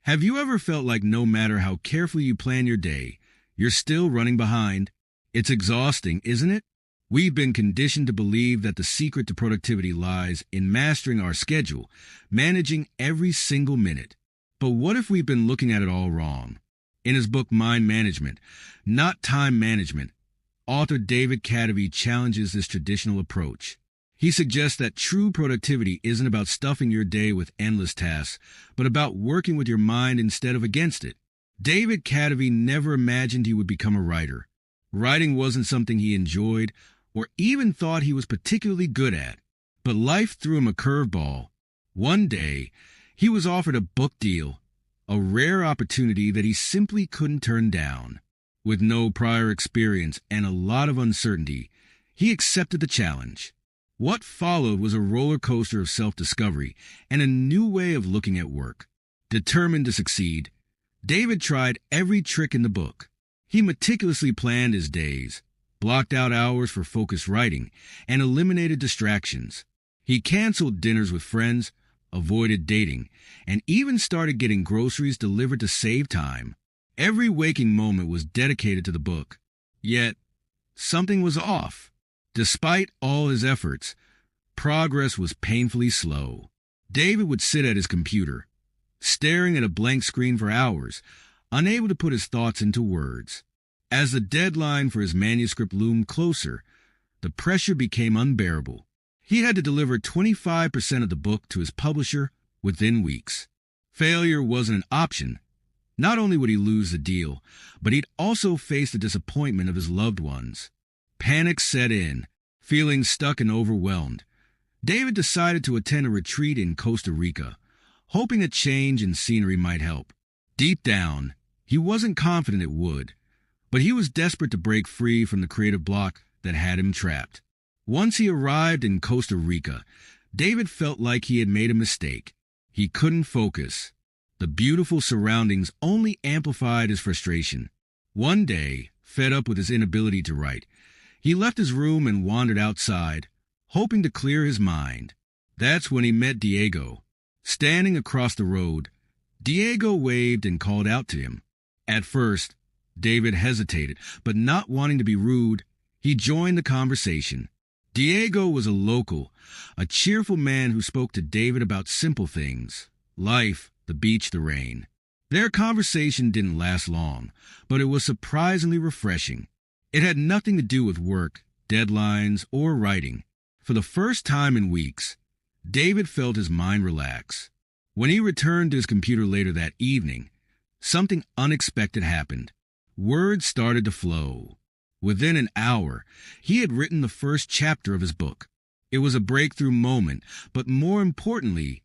Have you ever felt like no matter how carefully you plan your day, you're still running behind? It's exhausting, isn't it? We've been conditioned to believe that the secret to productivity lies in mastering our schedule, managing every single minute. But what if we've been looking at it all wrong? In his book Mind Management, Not Time Management, author David Kadavy challenges this traditional approach. He suggests that true productivity isn't about stuffing your day with endless tasks, but about working with your mind instead of against it. David Kadavy never imagined he would become a writer. Writing wasn't something he enjoyed or even thought he was particularly good at. But life threw him a curveball. One day, he was offered a book deal, a rare opportunity that he simply couldn't turn down. With no prior experience and a lot of uncertainty, he accepted the challenge. What followed was a roller coaster of self-discovery and a new way of looking at work. Determined to succeed, David tried every trick in the book. He meticulously planned his days, blocked out hours for focused writing, and eliminated distractions. He canceled dinners with friends, avoided dating, and even started getting groceries delivered to save time. Every waking moment was dedicated to the book. Yet, something was off. Despite all his efforts, progress was painfully slow. David would sit at his computer, staring at a blank screen for hours, unable to put his thoughts into words. As the deadline for his manuscript loomed closer, the pressure became unbearable. He had to deliver 25% of the book to his publisher within weeks. Failure wasn't an option. Not only would he lose the deal, but he'd also face the disappointment of his loved ones. Panic set in. Feeling stuck and overwhelmed, David decided to attend a retreat in Costa Rica, hoping a change in scenery might help. Deep down, he wasn't confident it would, but he was desperate to break free from the creative block that had him trapped. Once he arrived in Costa Rica, David felt like he had made a mistake. He couldn't focus. The beautiful surroundings only amplified his frustration. One day, fed up with his inability to write, he left his room and wandered outside, hoping to clear his mind. That's when he met Diego. Standing across the road, Diego waved and called out to him. At first, David hesitated, but not wanting to be rude, he joined the conversation. Diego was a local, a cheerful man who spoke to David about simple things, life, the beach, the rain. Their conversation didn't last long, but it was surprisingly refreshing. It had nothing to do with work, deadlines, or writing. For the first time in weeks, David felt his mind relax. When he returned to his computer later that evening, something unexpected happened. Words started to flow. Within an hour, he had written the first chapter of his book. It was a breakthrough moment, but more importantly,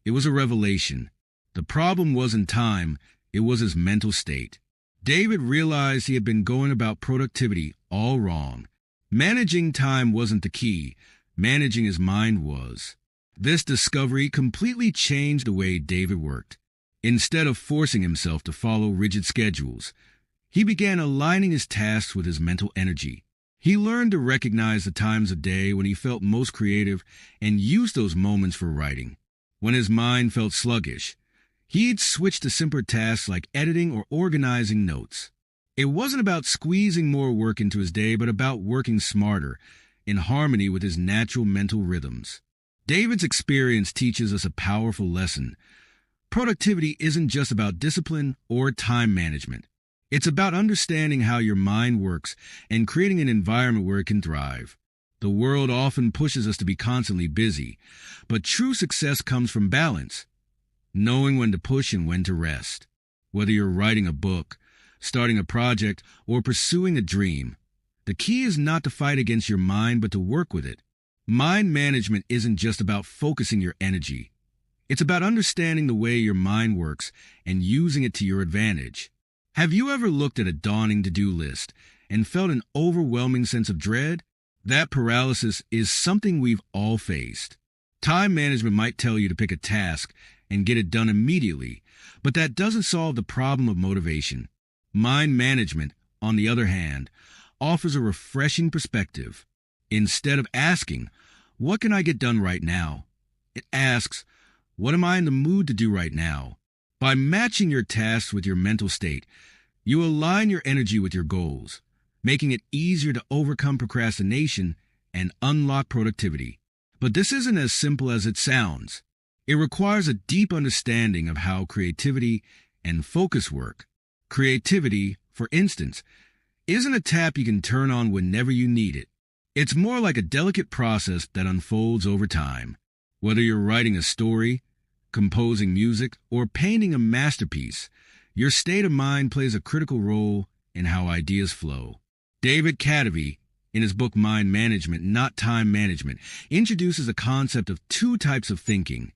it was a revelation. The problem wasn't time, it was his mental state. David realized he had been going about productivity all wrong. Managing time wasn't the key. Managing his mind was. This discovery completely changed the way David worked. Instead of forcing himself to follow rigid schedules, he began aligning his tasks with his mental energy. He learned to recognize the times of day when he felt most creative and used those moments for writing. When his mind felt sluggish, he'd switch to simpler tasks like editing or organizing notes. It wasn't about squeezing more work into his day, but about working smarter, in harmony with his natural mental rhythms. David's experience teaches us a powerful lesson. Productivity isn't just about discipline or time management. It's about understanding how your mind works and creating an environment where it can thrive. The world often pushes us to be constantly busy, but true success comes from balance. Knowing when to push and when to rest. Whether you're writing a book, starting a project, or pursuing a dream, the key is not to fight against your mind, but to work with it. Mind management isn't just about focusing your energy. It's about understanding the way your mind works and using it to your advantage. Have you ever looked at a daunting to-do list and felt an overwhelming sense of dread? That paralysis is something we've all faced. Time management might tell you to pick a task and get it done immediately, but that doesn't solve the problem of motivation. Mind management, on the other hand, offers a refreshing perspective. Instead of asking, "What can I get done right now?" it asks, "What am I in the mood to do right now?" By matching your tasks with your mental state, you align your energy with your goals, making it easier to overcome procrastination and unlock productivity. But this isn't as simple as it sounds. It requires a deep understanding of how creativity and focus work. Creativity, for instance, isn't a tap you can turn on whenever you need it. It's more like a delicate process that unfolds over time. Whether you're writing a story, composing music, or painting a masterpiece, your state of mind plays a critical role in how ideas flow. David Kadavy, in his book Mind Management, Not Time Management, introduces a concept of two types of thinking: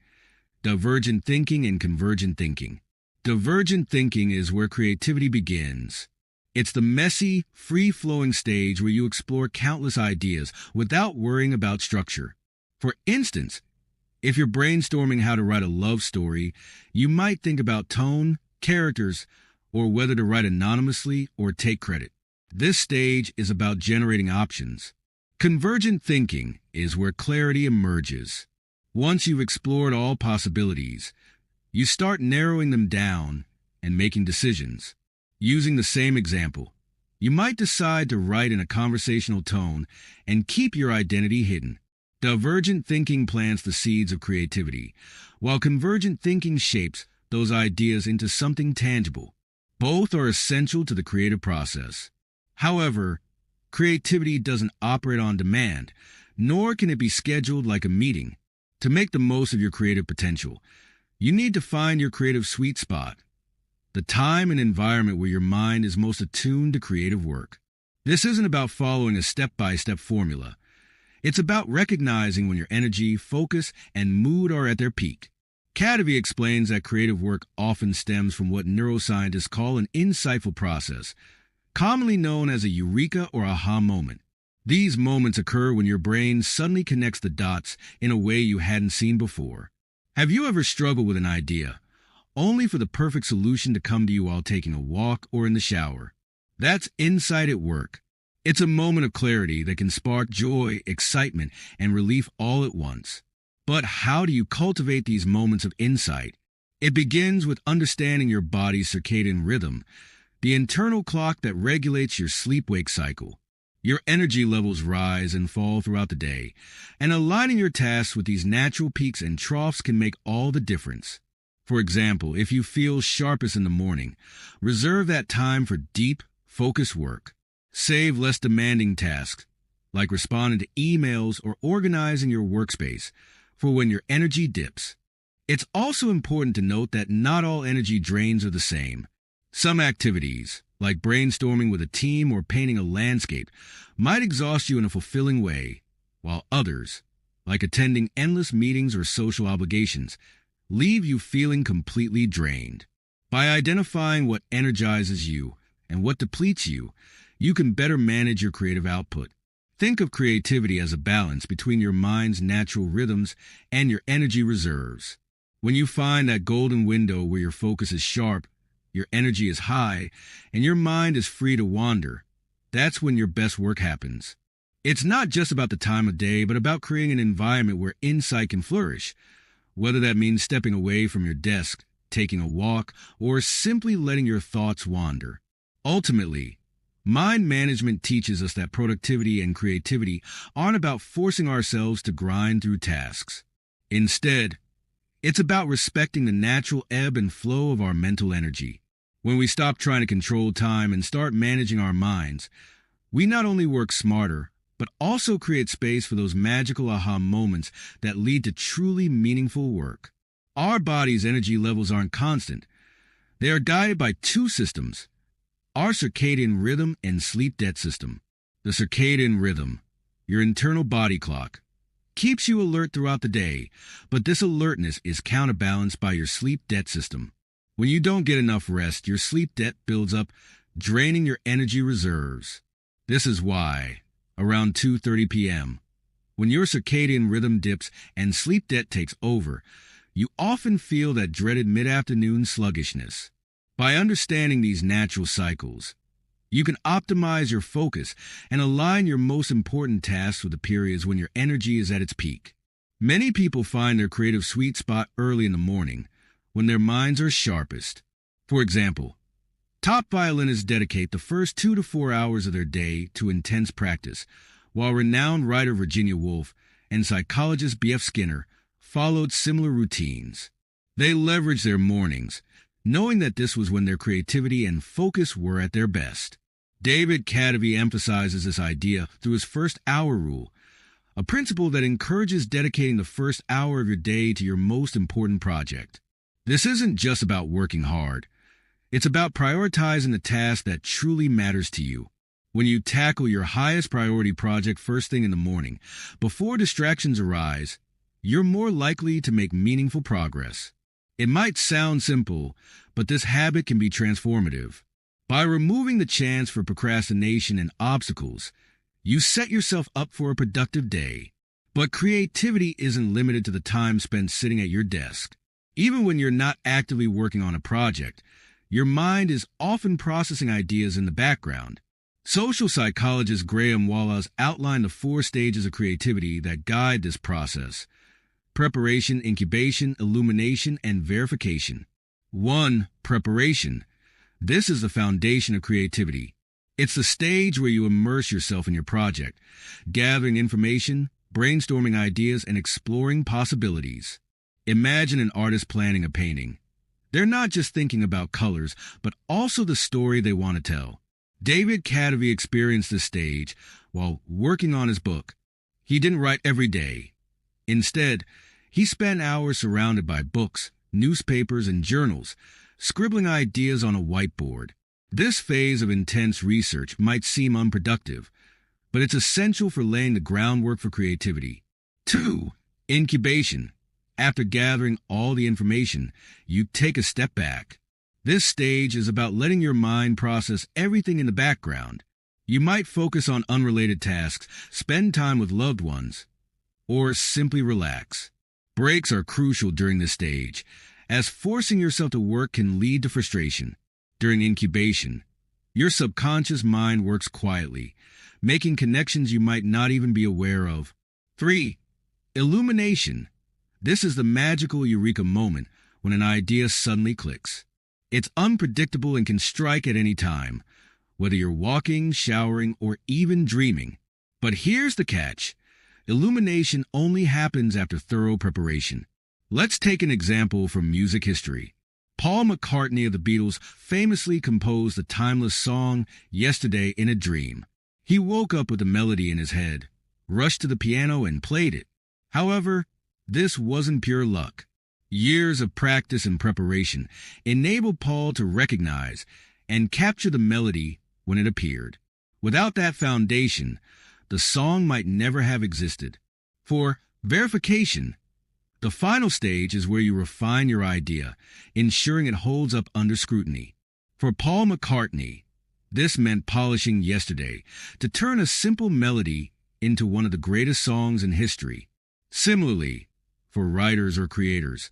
divergent thinking and convergent thinking. Divergent thinking is where creativity begins. It's the messy, free-flowing stage where you explore countless ideas without worrying about structure. For instance, if you're brainstorming how to write a love story, you might think about tone, characters, or whether to write anonymously or take credit. This stage is about generating options. Convergent thinking is where clarity emerges. Once you've explored all possibilities, you start narrowing them down and making decisions. Using the same example, you might decide to write in a conversational tone and keep your identity hidden. Divergent thinking plants the seeds of creativity, while convergent thinking shapes those ideas into something tangible. Both are essential to the creative process. However, creativity doesn't operate on demand, nor can it be scheduled like a meeting. To make the most of your creative potential, you need to find your creative sweet spot, the time and environment where your mind is most attuned to creative work. This isn't about following a step-by-step formula. It's about recognizing when your energy, focus, and mood are at their peak. Kadavy explains that creative work often stems from what neuroscientists call an insightful process, commonly known as a eureka or aha moment. These moments occur when your brain suddenly connects the dots in a way you hadn't seen before. Have you ever struggled with an idea, only for the perfect solution to come to you while taking a walk or in the shower? That's insight at work. It's a moment of clarity that can spark joy, excitement, and relief all at once. But how do you cultivate these moments of insight? It begins with understanding your body's circadian rhythm, the internal clock that regulates your sleep-wake cycle. Your energy levels rise and fall throughout the day, and aligning your tasks with these natural peaks and troughs can make all the difference. For example, if you feel sharpest in the morning, reserve that time for deep, focused work. Save less demanding tasks, like responding to emails or organizing your workspace, for when your energy dips. It's also important to note that not all energy drains are the same. Some activities, like brainstorming with a team or painting a landscape, might exhaust you in a fulfilling way, while others, like attending endless meetings or social obligations, leave you feeling completely drained. By identifying what energizes you and what depletes you, you can better manage your creative output. Think of creativity as a balance between your mind's natural rhythms and your energy reserves. When you find that golden window where your focus is sharp, your energy is high, and your mind is free to wander, that's when your best work happens. It's not just about the time of day, but about creating an environment where insight can flourish, whether that means stepping away from your desk, taking a walk, or simply letting your thoughts wander. Ultimately, mind management teaches us that productivity and creativity aren't about forcing ourselves to grind through tasks. Instead, it's about respecting the natural ebb and flow of our mental energy. When we stop trying to control time and start managing our minds, we not only work smarter, but also create space for those magical aha moments that lead to truly meaningful work. Our body's energy levels aren't constant. They are guided by two systems: our circadian rhythm and sleep-debt system. The circadian rhythm, your internal body clock, keeps you alert throughout the day, but this alertness is counterbalanced by your sleep-debt system. When you don't get enough rest, your sleep debt builds up, draining your energy reserves. This is why, around 2:30 p.m., when your circadian rhythm dips and sleep debt takes over, you often feel that dreaded mid-afternoon sluggishness. By understanding these natural cycles, you can optimize your focus and align your most important tasks with the periods when your energy is at its peak. Many people find their creative sweet spot early in the morning, when their minds are sharpest. For example, top violinists dedicate the first 2 to 4 hours of their day to intense practice, while renowned writer Virginia Woolf and psychologist B.F. Skinner followed similar routines. They leveraged their mornings, knowing that this was when their creativity and focus were at their best. David Kadavy emphasizes this idea through his first hour rule, a principle that encourages dedicating the first hour of your day to your most important project. This isn't just about working hard. It's about prioritizing the task that truly matters to you. When you tackle your highest priority project first thing in the morning, before distractions arise, you're more likely to make meaningful progress. It might sound simple, but this habit can be transformative. By removing the chance for procrastination and obstacles, you set yourself up for a productive day. But creativity isn't limited to the time spent sitting at your desk. Even when you're not actively working on a project, your mind is often processing ideas in the background. Social psychologist Graham Wallace outlined the 4 stages of creativity that guide this process: preparation, incubation, illumination, and verification. 1. Preparation. This is the foundation of creativity. It's the stage where you immerse yourself in your project, gathering information, brainstorming ideas, and exploring possibilities. Imagine an artist planning a painting. They're not just thinking about colors, but also the story they want to tell. David Kadavy experienced this stage while working on his book. He didn't write every day. Instead, he spent hours surrounded by books, newspapers, and journals, scribbling ideas on a whiteboard. This phase of intense research might seem unproductive, but it's essential for laying the groundwork for creativity. 2. Incubation. After gathering all the information, you take a step back. This stage is about letting your mind process everything in the background. You might focus on unrelated tasks, spend time with loved ones, or simply relax. Breaks are crucial during this stage, as forcing yourself to work can lead to frustration. During incubation, your subconscious mind works quietly, making connections you might not even be aware of. 3. Illumination. This is the magical eureka moment when an idea suddenly clicks. It's unpredictable and can strike at any time, whether you're walking, showering, or even dreaming. But here's the catch. Illumination only happens after thorough preparation. Let's take an example from music history. Paul McCartney of the Beatles famously composed the timeless song "Yesterday in a Dream." He woke up with a melody in his head, rushed to the piano, and played it. However, this wasn't pure luck. Years of practice and preparation enabled Paul to recognize and capture the melody when it appeared. Without that foundation, the song might never have existed. For verification, the final stage is where you refine your idea, ensuring it holds up under scrutiny. For Paul McCartney, this meant polishing "Yesterday" to turn a simple melody into one of the greatest songs in history. Similarly, for writers or creators,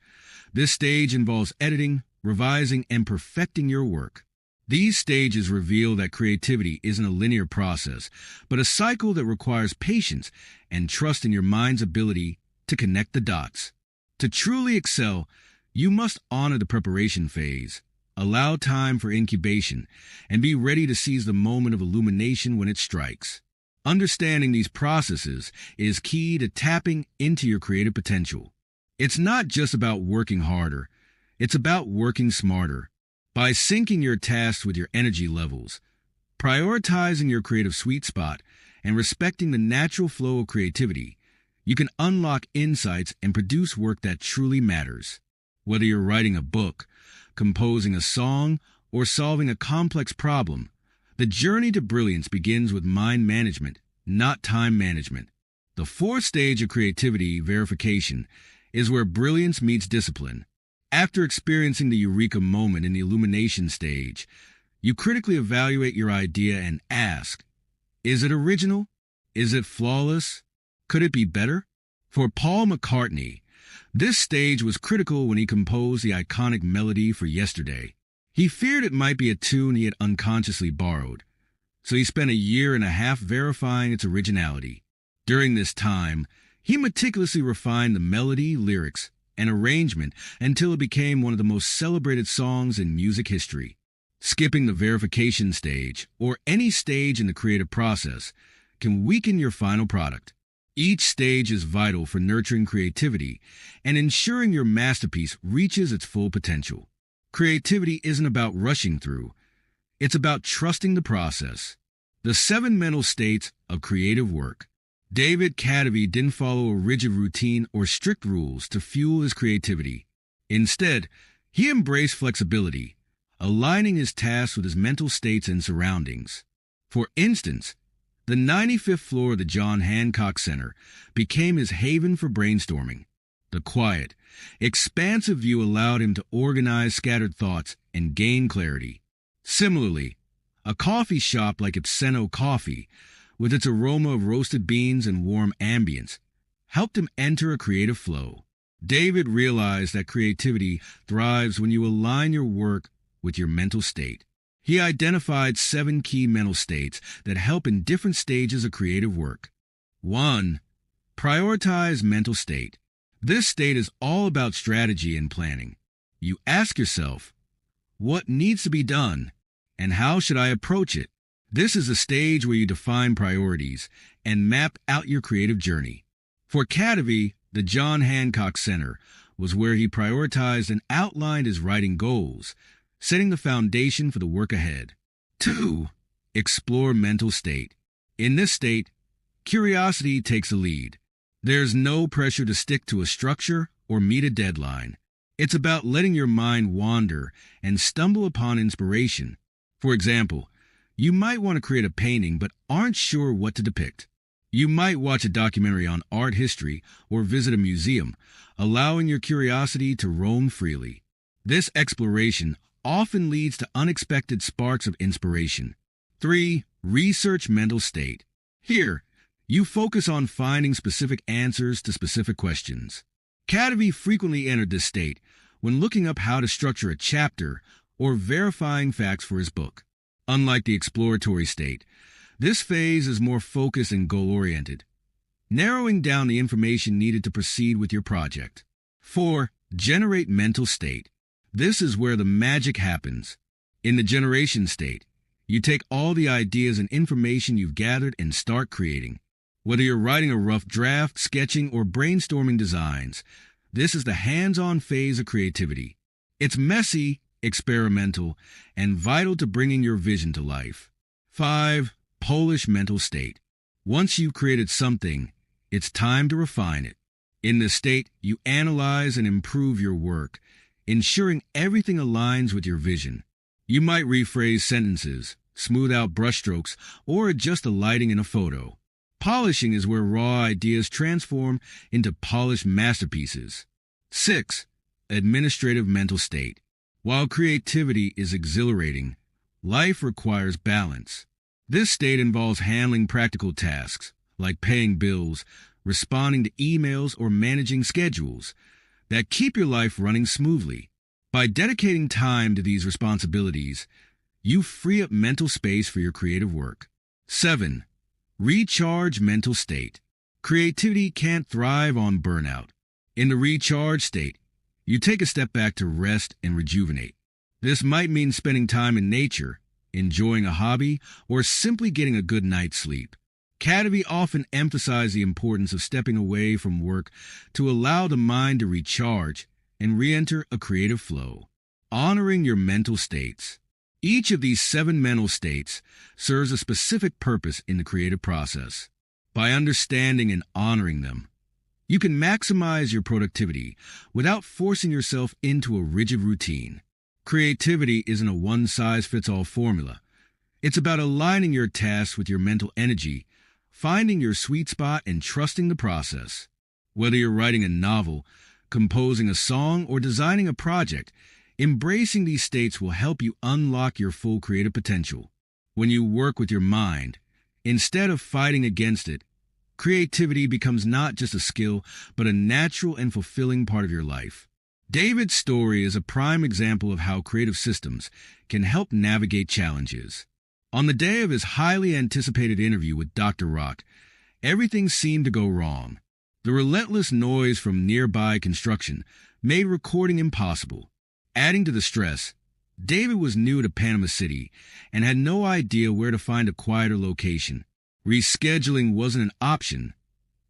this stage involves editing, revising, and perfecting your work. These stages reveal that creativity isn't a linear process, but a cycle that requires patience and trust in your mind's ability to connect the dots. To truly excel, you must honor the preparation phase, allow time for incubation, and be ready to seize the moment of illumination when it strikes. Understanding these processes is key to tapping into your creative potential. It's not just about working harder, it's about working smarter. By syncing your tasks with your energy levels, prioritizing your creative sweet spot, and respecting the natural flow of creativity, you can unlock insights and produce work that truly matters. Whether you're writing a book, composing a song, or solving a complex problem, the journey to brilliance begins with mind management, not time management. The 4th stage of creativity, verification, is where brilliance meets discipline. After experiencing the eureka moment in the illumination stage, you critically evaluate your idea and ask, is it original? Is it flawless? Could it be better? For Paul McCartney, this stage was critical when he composed the iconic melody for "Yesterday." He feared it might be a tune he had unconsciously borrowed, so he spent a year and a half verifying its originality. During this time, he meticulously refined the melody, lyrics, and arrangement until it became one of the most celebrated songs in music history. Skipping the verification stage, or any stage in the creative process, can weaken your final product. Each stage is vital for nurturing creativity and ensuring your masterpiece reaches its full potential. Creativity isn't about rushing through. It's about trusting the process. The 7 mental states of creative work. David Kadavy didn't follow a rigid routine or strict rules to fuel his creativity. Instead, he embraced flexibility, aligning his tasks with his mental states and surroundings. For instance, the 95th floor of the John Hancock Center became his haven for brainstorming. The quiet, expansive view allowed him to organize scattered thoughts and gain clarity. Similarly, a coffee shop like Ipseno Coffee, with its aroma of roasted beans and warm ambience, helped him enter a creative flow. David realized that creativity thrives when you align your work with your mental state. He identified 7 key mental states that help in different stages of creative work. 1. Prioritize mental state. This state is all about strategy and planning. You ask yourself, what needs to be done, and how should I approach it? This is a stage where you define priorities and map out your creative journey. For Kadavy, the John Hancock Center was where he prioritized and outlined his writing goals, setting the foundation for the work ahead. 2. Explore mental state. In this state, curiosity takes a lead. There's no pressure to stick to a structure or meet a deadline. It's about letting your mind wander and stumble upon inspiration. For example, you might want to create a painting but aren't sure what to depict. You might watch a documentary on art history or visit a museum, allowing your curiosity to roam freely. This exploration often leads to unexpected sparks of inspiration. 3. Research mental state. Here, you focus on finding specific answers to specific questions. Kadavy frequently entered this state when looking up how to structure a chapter or verifying facts for his book. Unlike the exploratory state, this phase is more focused and goal-oriented, narrowing down the information needed to proceed with your project. 4. Generate mental state. This is where the magic happens. In the generation state, you take all the ideas and information you've gathered and start creating. Whether you're writing a rough draft, sketching, or brainstorming designs, this is the hands-on phase of creativity. It's messy, experimental, and vital to bringing your vision to life. 5. Polish mental state. Once you've created something, it's time to refine it. In this state, you analyze and improve your work, ensuring everything aligns with your vision. You might rephrase sentences, smooth out brushstrokes, or adjust the lighting in a photo. Polishing is where raw ideas transform into polished masterpieces. 6. Administrative mental state. While creativity is exhilarating, life requires balance. This state involves handling practical tasks, like paying bills, responding to emails, or managing schedules, that keep your life running smoothly. By dedicating time to these responsibilities, you free up mental space for your creative work. 7. Recharge mental state. Creativity can't thrive on burnout. In the recharge state, you take a step back to rest and rejuvenate. This might mean spending time in nature, enjoying a hobby, or simply getting a good night's sleep. Kadavy often emphasized the importance of stepping away from work to allow the mind to recharge and re-enter a creative flow. Honoring your mental states. Each of these 7 mental states serves a specific purpose in the creative process. By understanding and honoring them, you can maximize your productivity without forcing yourself into a rigid routine. Creativity isn't a one-size-fits-all formula. It's about aligning your tasks with your mental energy, finding your sweet spot, and trusting the process. Whether you're writing a novel, composing a song, or designing a project, embracing these states will help you unlock your full creative potential. When you work with your mind, instead of fighting against it, creativity becomes not just a skill, but a natural and fulfilling part of your life. David's story is a prime example of how creative systems can help navigate challenges. On the day of his highly anticipated interview with Dr. Rock, everything seemed to go wrong. The relentless noise from nearby construction made recording impossible. Adding to the stress, David was new to Panama City and had no idea where to find a quieter location. Rescheduling wasn't an option.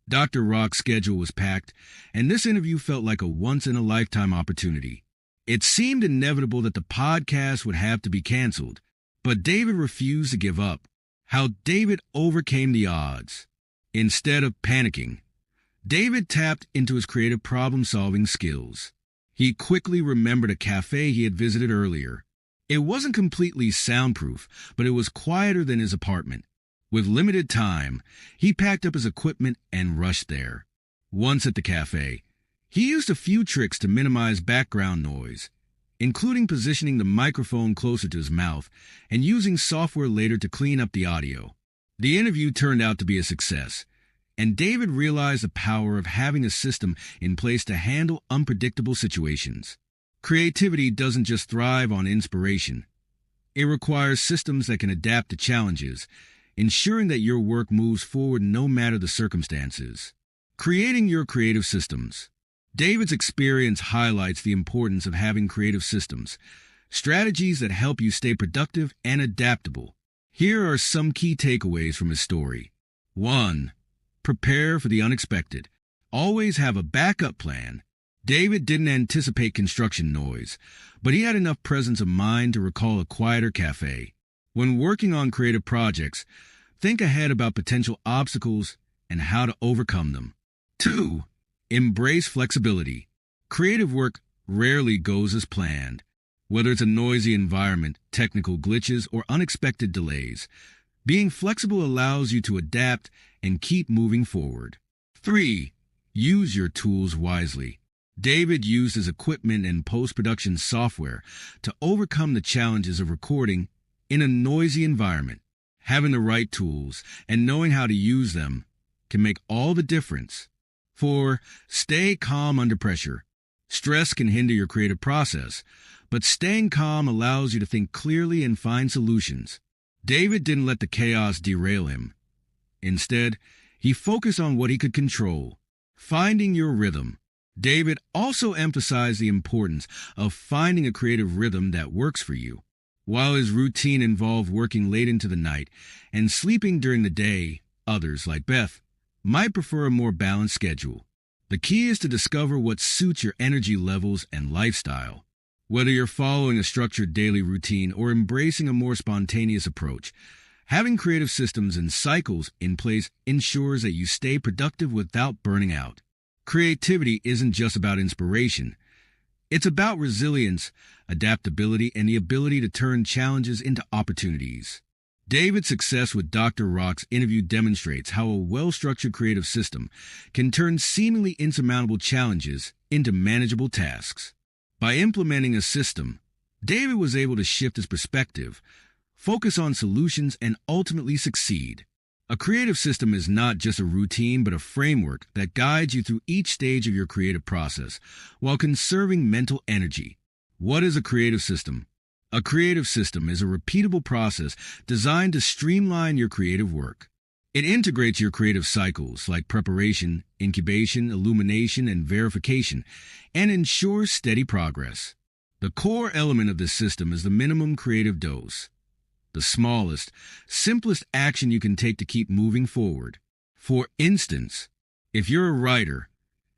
Dr. Rock's schedule was packed, and this interview felt like a once-in-a-lifetime opportunity. It seemed inevitable that the podcast would have to be canceled, but David refused to give up. How David overcame the odds. Instead of panicking, David tapped into his creative problem-solving skills. He quickly remembered a cafe he had visited earlier. It wasn't completely soundproof, but it was quieter than his apartment. With limited time, he packed up his equipment and rushed there. Once at the cafe, he used a few tricks to minimize background noise, including positioning the microphone closer to his mouth and using software later to clean up the audio. The interview turned out to be a success, and David realized the power of having a system in place to handle unpredictable situations. Creativity doesn't just thrive on inspiration. It requires systems that can adapt to challenges, ensuring that your work moves forward no matter the circumstances. Creating your creative systems. David's experience highlights the importance of having creative systems, strategies that help you stay productive and adaptable. Here are some key takeaways from his story. 1. Prepare for the unexpected. Always have a backup plan. David didn't anticipate construction noise, but he had enough presence of mind to recall a quieter cafe. When working on creative projects, think ahead about potential obstacles and how to overcome them. 2. Embrace flexibility. Creative work rarely goes as planned. Whether it's a noisy environment, technical glitches, or unexpected delays, being flexible allows you to adapt and keep moving forward. 3. Use your tools wisely. David used his equipment and post-production software to overcome the challenges of recording in a noisy environment. Having the right tools and knowing how to use them can make all the difference. 4. Stay calm under pressure. Stress can hinder your creative process, but staying calm allows you to think clearly and find solutions. David didn't let the chaos derail him. Instead, he focused on what he could control, finding your rhythm. David also emphasized the importance of finding a creative rhythm that works for you. While his routine involved working late into the night and sleeping during the day, others, like Beth, might prefer a more balanced schedule. The key is to discover what suits your energy levels and lifestyle. Whether you're following a structured daily routine or embracing a more spontaneous approach, having creative systems and cycles in place ensures that you stay productive without burning out. Creativity isn't just about inspiration. It's about resilience, adaptability, and the ability to turn challenges into opportunities. David's success with Dr. Rock's interview demonstrates how a well-structured creative system can turn seemingly insurmountable challenges into manageable tasks. By implementing a system, David was able to shift his perspective, focus on solutions, and ultimately succeed. A creative system is not just a routine, but a framework that guides you through each stage of your creative process while conserving mental energy. What is a creative system? A creative system is a repeatable process designed to streamline your creative work. It integrates your creative cycles like preparation, incubation, illumination, and verification, and ensures steady progress. The core element of this system is the minimum creative dose, the smallest, simplest action you can take to keep moving forward. For instance, if you're a writer,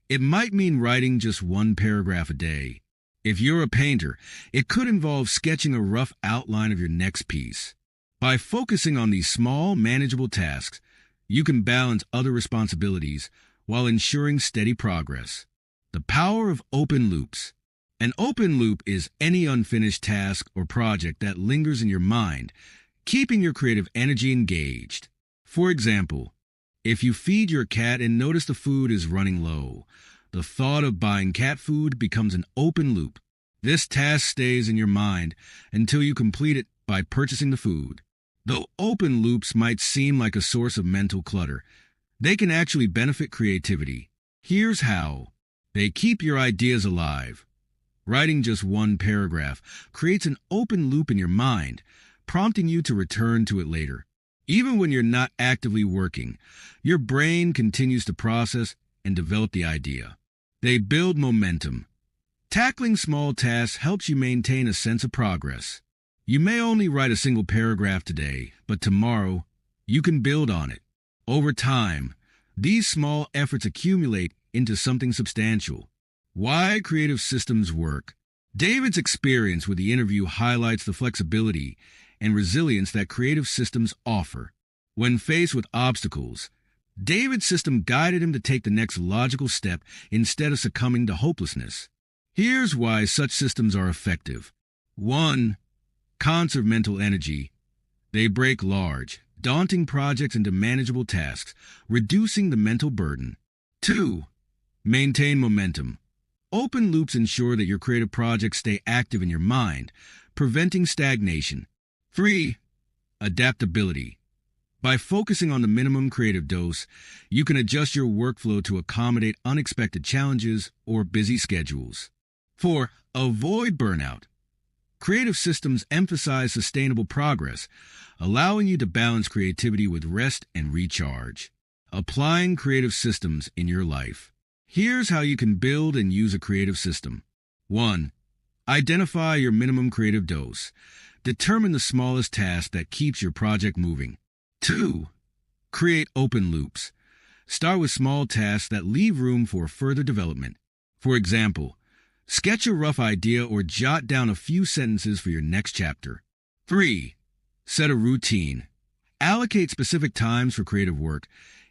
it might mean writing just one paragraph a day. If you're a painter, it could involve sketching a rough outline of your next piece. By focusing on these small, manageable tasks, you can balance other responsibilities while ensuring steady progress. The power of open loops. An open loop is any unfinished task or project that lingers in your mind, keeping your creative energy engaged. For example, if you feed your cat and notice the food is running low, the thought of buying cat food becomes an open loop. This task stays in your mind until you complete it by purchasing the food. Though open loops might seem like a source of mental clutter, they can actually benefit creativity. Here's how. They keep your ideas alive. Writing just one paragraph creates an open loop in your mind, prompting you to return to it later. Even when you're not actively working, your brain continues to process and develop the idea. They build momentum. Tackling small tasks helps you maintain a sense of progress. You may only write a single paragraph today, but tomorrow, you can build on it. Over time, these small efforts accumulate into something substantial. Why creative systems work. David's experience with the interview highlights the flexibility and resilience that creative systems offer. When faced with obstacles, David's system guided him to take the next logical step instead of succumbing to hopelessness. Here's why such systems are effective. 1. Conserve mental energy. They break large, daunting projects into manageable tasks, reducing the mental burden. 2. Maintain momentum. Open loops ensure that your creative projects stay active in your mind, preventing stagnation. 3. Adaptability. By focusing on the minimum creative dose, you can adjust your workflow to accommodate unexpected challenges or busy schedules. 4. Avoid burnout. Creative systems emphasize sustainable progress, allowing you to balance creativity with rest and recharge. Applying creative systems in your life. Here's how you can build and use a creative system. 1. Identify your minimum creative dose. Determine the smallest task that keeps your project moving. 2. Create open loops. Start with small tasks that leave room for further development. For example, sketch a rough idea or jot down a few sentences for your next chapter. 3. Set a routine. Allocate specific times for creative work,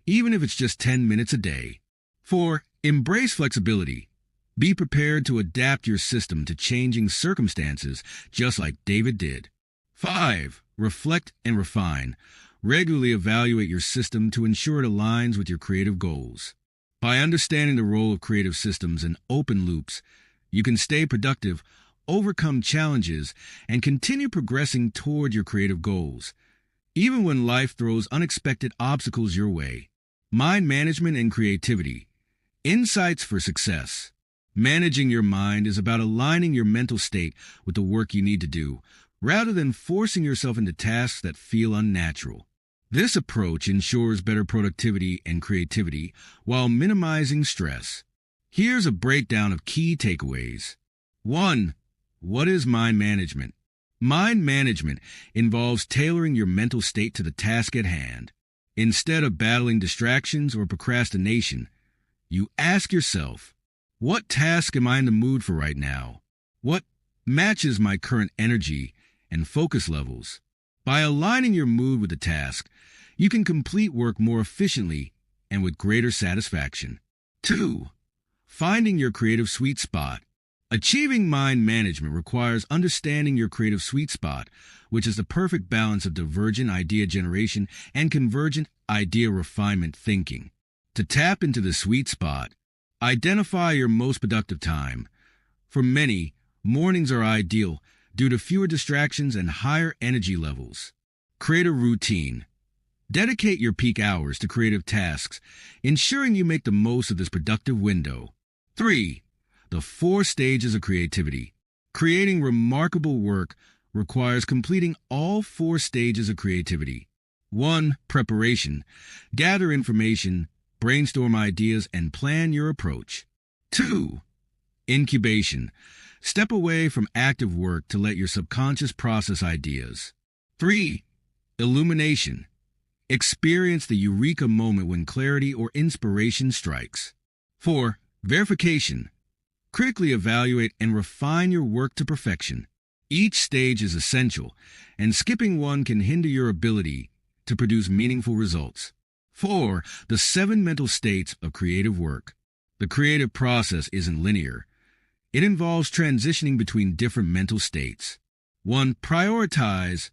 even if it's just 10 minutes a day. 4. Embrace flexibility. Be prepared to adapt your system to changing circumstances, just like David did. 5. Reflect and refine. Regularly evaluate your system to ensure it aligns with your creative goals. By understanding the role of creative systems and open loops, you can stay productive, overcome challenges, and continue progressing toward your creative goals, even when life throws unexpected obstacles your way. Mind management and creativity. Insights for success. Managing your mind is about aligning your mental state with the work you need to do, rather than forcing yourself into tasks that feel unnatural. This approach ensures better productivity and creativity while minimizing stress. Here's a breakdown of key takeaways. 1. What is mind management? Mind management involves tailoring your mental state to the task at hand. Instead of battling distractions or procrastination, you ask yourself, what task am I in the mood for right now? What matches my current energy and focus levels? By aligning your mood with the task, you can complete work more efficiently and with greater satisfaction. 2. Finding your creative sweet spot. Achieving mind management requires understanding your creative sweet spot, which is the perfect balance of divergent idea generation and convergent idea refinement thinking. To tap into the sweet spot, identify your most productive time. For many, mornings are ideal due to fewer distractions and higher energy levels. Create a routine. Dedicate your peak hours to creative tasks, ensuring you make the most of this productive window. 3. The 4 stages of creativity. Creating remarkable work requires completing all 4 stages of creativity. 1. Preparation. Gather information, brainstorm ideas, and plan your approach. 2. Incubation. Step away from active work to let your subconscious process ideas. 3. Illumination. Experience the eureka moment when clarity or inspiration strikes. 4. Verification. Critically evaluate and refine your work to perfection. Each stage is essential, and skipping one can hinder your ability to produce meaningful results. 4. The 7 mental states of creative work. The creative process isn't linear. It involves transitioning between different mental states. 1. Prioritize,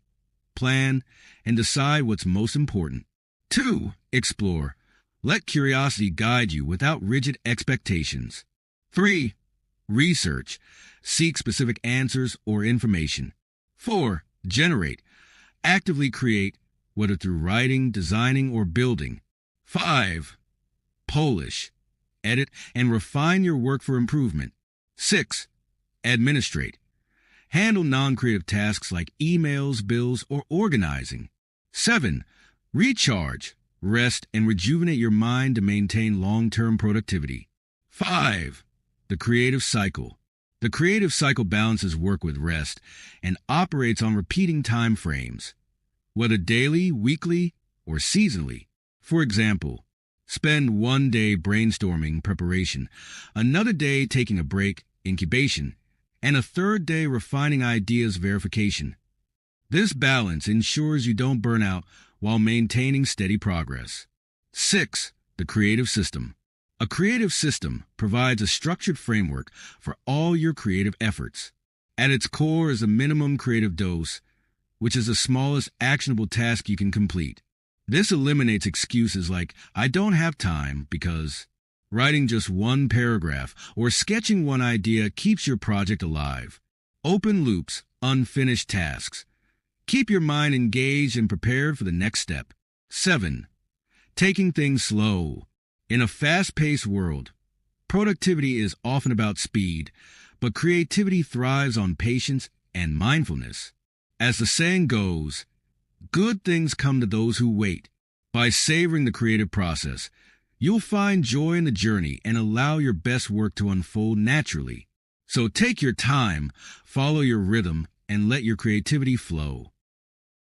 plan, and decide what's most important. 2. Explore. Let curiosity guide you without rigid expectations. 3. Research. Seek specific answers or information. 4. Generate. Actively create, whether through writing, designing, or building. 5. Polish. Edit and refine your work for improvement. 6. Administrate. Handle non-creative tasks like emails, bills, or organizing. 7. Recharge. rest, and rejuvenate your mind to maintain long-term productivity. 5. The creative cycle. The creative cycle balances work with rest and operates on repeating time frames, whether daily, weekly, or seasonally. For example, spend one day brainstorming preparation, another day taking a break, incubation, and a third day refining ideas verification. This balance ensures you don't burn out while maintaining steady progress. 6. The creative system. A creative system provides a structured framework for all your creative efforts. At its core is a minimum creative dose, which is the smallest actionable task you can complete. This eliminates excuses like, I don't have time because writing just one paragraph or sketching one idea keeps your project alive. Open loops, unfinished tasks. Keep your mind engaged and prepared for the next step. 7. Taking things slow. In a fast-paced world, productivity is often about speed, but creativity thrives on patience and mindfulness. As the saying goes, good things come to those who wait. By savoring the creative process, you'll find joy in the journey and allow your best work to unfold naturally. So take your time, follow your rhythm, and let your creativity flow.